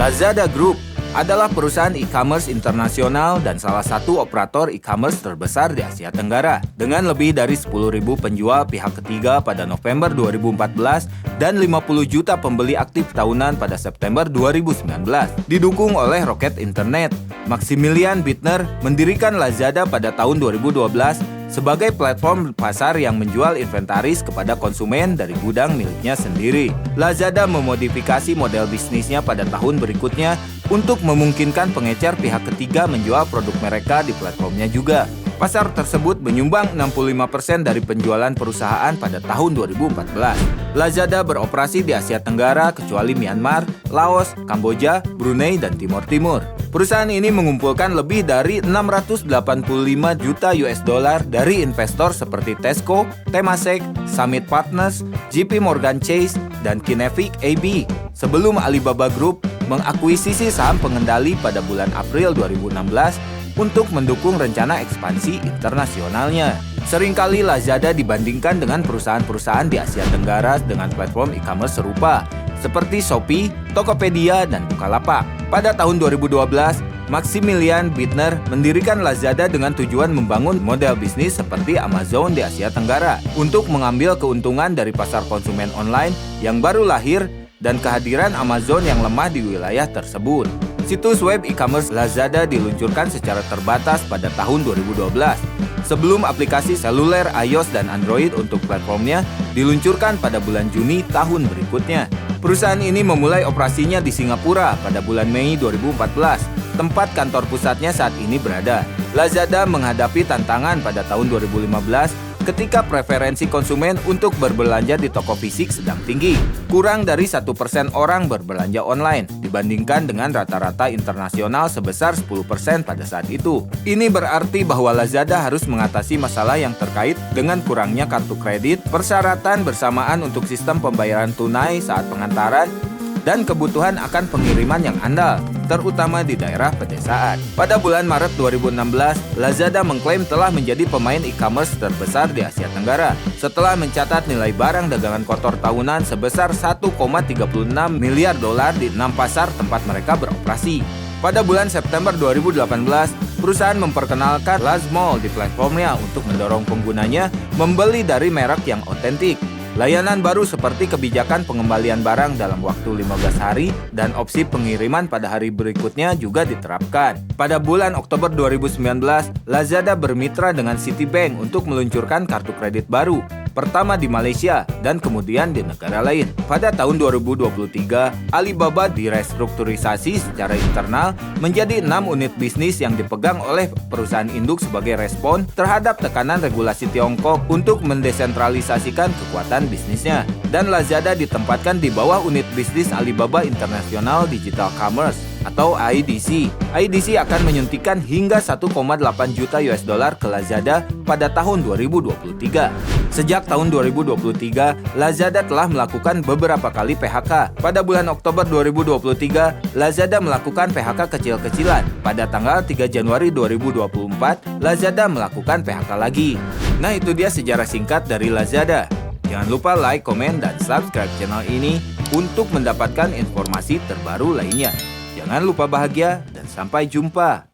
Lazada Group adalah perusahaan e-commerce internasional dan salah satu operator e-commerce terbesar di Asia Tenggara. Dengan lebih dari 10.000 penjual pihak ketiga pada November 2014 dan 50 juta pembeli aktif tahunan pada September 2019. Didukung oleh Rocket Internet, Maximilian Bittner mendirikan Lazada pada tahun 2012 sebagai platform pasar yang menjual inventaris kepada konsumen dari gudang miliknya sendiri. Lazada memodifikasi model bisnisnya pada tahun berikutnya untuk memungkinkan pengecer pihak ketiga menjual produk mereka di platformnya juga. Pasar tersebut menyumbang 65% dari penjualan perusahaan pada tahun 2014. Lazada beroperasi di Asia Tenggara kecuali Myanmar, Laos, Kamboja, Brunei, dan Timur Timur. Perusahaan ini mengumpulkan lebih dari 685 juta US dollar dari investor seperti Tesco, Temasek, Summit Partners, JP Morgan Chase, dan Kinetic AB. Sebelum Alibaba Group mengakuisisi saham pengendali pada bulan April 2016 untuk mendukung rencana ekspansi internasionalnya. Seringkali Lazada dibandingkan dengan perusahaan-perusahaan di Asia Tenggara dengan platform e-commerce serupa, seperti Shopee, Tokopedia, dan Bukalapak. Pada tahun 2012, Maximilian Bittner mendirikan Lazada dengan tujuan membangun model bisnis seperti Amazon di Asia Tenggara untuk mengambil keuntungan dari pasar konsumen online yang baru lahir dan kehadiran Amazon yang lemah di wilayah tersebut. Situs web e-commerce Lazada diluncurkan secara terbatas pada tahun 2012. Sebelum aplikasi seluler iOS dan Android untuk platformnya diluncurkan pada bulan Juni tahun berikutnya. Perusahaan ini memulai operasinya di Singapura pada bulan Mei 2014, tempat kantor pusatnya saat ini berada. Lazada menghadapi tantangan pada tahun 2015 ketika preferensi konsumen untuk berbelanja di toko fisik sedang tinggi. Kurang dari 1% orang berbelanja online dibandingkan dengan rata-rata internasional sebesar 10% pada saat itu. Ini berarti bahwa Lazada harus mengatasi masalah yang terkait dengan kurangnya kartu kredit, persyaratan bersamaan untuk sistem pembayaran tunai saat pengantaran, dan kebutuhan akan pengiriman yang andal, terutama di daerah pedesaan. Pada bulan Maret 2016, Lazada mengklaim telah menjadi pemain e-commerce terbesar di Asia Tenggara setelah mencatat nilai barang dagangan kotor tahunan sebesar 1,36 miliar dolar di 6 pasar tempat mereka beroperasi. Pada bulan September 2018, perusahaan memperkenalkan Lazmall di platformnya untuk mendorong penggunanya membeli dari merek yang otentik. Layanan baru seperti kebijakan pengembalian barang dalam waktu 15 hari dan opsi pengiriman pada hari berikutnya juga diterapkan. Pada bulan Oktober 2019, Lazada bermitra dengan Citibank untuk meluncurkan kartu kredit baru, pertama di Malaysia dan kemudian di negara lain. Pada tahun 2023, Alibaba direstrukturisasi secara internal menjadi 6 unit bisnis yang dipegang oleh perusahaan induk sebagai respon terhadap tekanan regulasi Tiongkok untuk mendesentralisasikan kekuatan bisnisnya. Dan Lazada ditempatkan di bawah unit bisnis Alibaba International Digital Commerce atau IDC. IDC akan menyuntikkan hingga 1,8 juta US dollar ke Lazada pada tahun 2023. Sejak tahun 2023, Lazada telah melakukan beberapa kali PHK. Pada bulan Oktober 2023, Lazada melakukan PHK kecil-kecilan. Pada tanggal 3 Januari 2024, Lazada melakukan PHK lagi. Nah, itu dia sejarah singkat dari Lazada. Jangan lupa like, komen, dan subscribe channel ini untuk mendapatkan informasi terbaru lainnya. Jangan lupa bahagia dan sampai jumpa.